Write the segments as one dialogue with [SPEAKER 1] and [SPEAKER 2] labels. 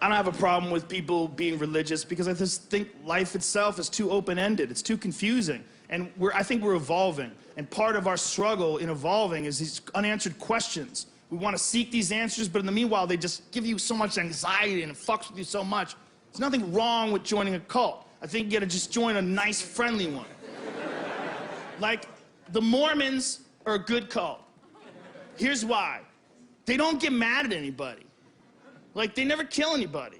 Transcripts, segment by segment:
[SPEAKER 1] I don't have a problem with people being religious because I just think life itself is too open-ended. It's too confusing. And I think we're evolving. And part of our struggle in evolving is these unanswered questions. We want to seek these answers, but in the meanwhile, they just give you so much anxiety and it fucks with you so much. There's nothing wrong with joining a cult. I think you gotta just join a nice, friendly one. Like, the Mormons are a good cult. Here's why. They don't get mad at anybody. Like, they never kill anybody.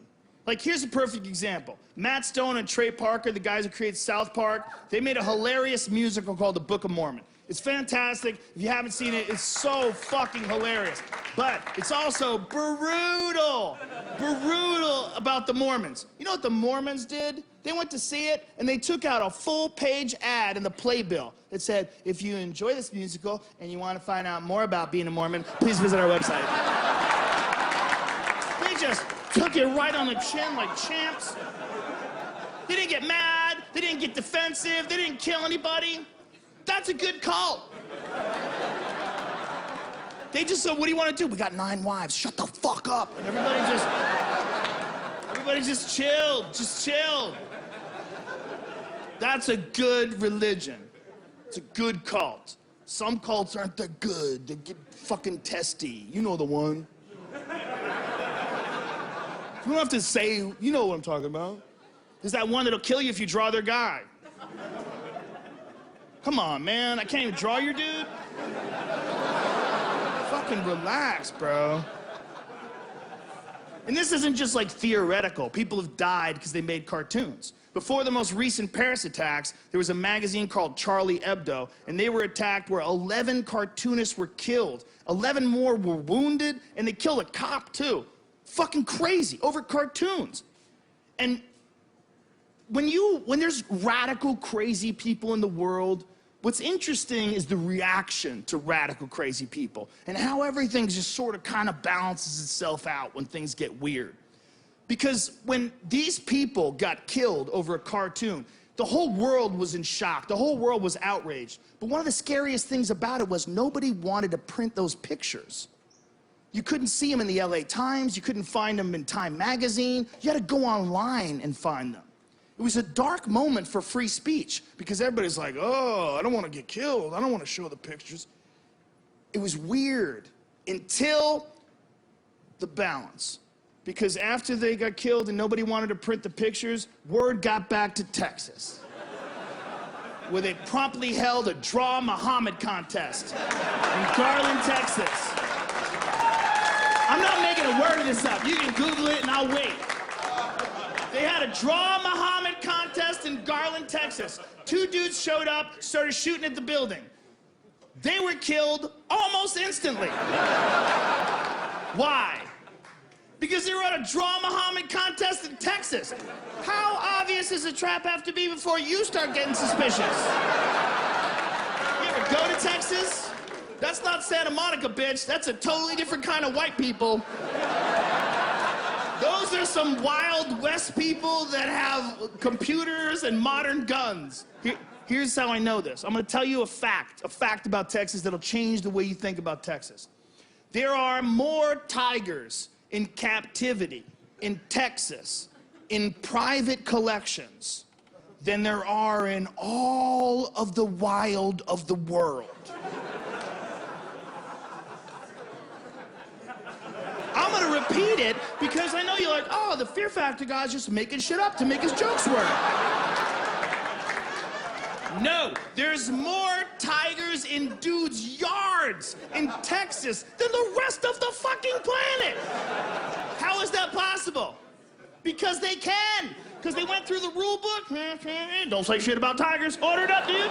[SPEAKER 1] Like, here's a perfect example. Matt Stone and Trey Parker, the guys who created South Park, they made a hilarious musical called The Book of Mormon. It's fantastic. If you haven't seen it, it's so fucking hilarious. But it's also brutal. Brutal about the Mormons. You know what the Mormons did? They went to see it, and they took out a full-page ad in the playbill that said, if you enjoy this musical and you want to find out more about being a Mormon, please visit our website. They just took it right on the chin like champs. They didn't get mad. They didn't get defensive. They didn't kill anybody. That's a good cult. They just said, what do you want to do? We got 9 wives. Shut the fuck up. And everybody just chilled. Just chilled. That's a good religion. It's a good cult. Some cults aren't that good. They get fucking testy. You know the one. You don't have to say, you know what I'm talking about. There's that one that'll kill you if you draw their guy. Come on, man. I can't even draw your dude. Fucking relax, bro. And this isn't just like theoretical. People have died because they made cartoons. Before the most recent Paris attacks, there was a magazine called Charlie Hebdo, and they were attacked where 11 cartoonists were killed. 11 more were wounded, and they killed a cop, too. Fucking crazy, over cartoons. And when there's radical, crazy people in the world, what's interesting is the reaction to radical, crazy people and how everything just sort of kind of balances itself out when things get weird. Because when these people got killed over a cartoon, the whole world was in shock. The whole world was outraged. But one of the scariest things about it was nobody wanted to print those pictures. You couldn't see them in the LA Times. You couldn't find them in Time magazine. You had to go online and find them. It was a dark moment for free speech because everybody's like, oh, I don't want to get killed. I don't want to show the pictures. It was weird until the balance. Because after they got killed and nobody wanted to print the pictures, word got back to Texas, where they promptly held a Draw Muhammed contest in Garland, Texas. I'm not making a word of this up. You can Google it and I'll wait. They had a Draw Muhammed contest in Garland, Texas. 2 dudes showed up, started shooting at the building. They were killed almost instantly. Why? Because they were at a Draw Muhammed contest in Texas. How obvious does a trap have to be before you start getting suspicious? You ever go to Texas? That's not Santa Monica, bitch. That's a totally different kind of white people. Those are some Wild West people that have computers and modern guns. Here's how I know this. I'm gonna tell you a fact about Texas that'll change the way you think about Texas. There are more tigers in captivity in Texas in private collections than there are in all of the wild of the world. I'm gonna repeat it because I know you're like, oh, the Fear Factor guy's just making shit up to make his jokes work. No, there's more tigers in dudes' yards in Texas than the rest of the fucking planet. How is that possible? Because they can. Because they went through the rule book. Don't say shit about tigers. Order it up, dude.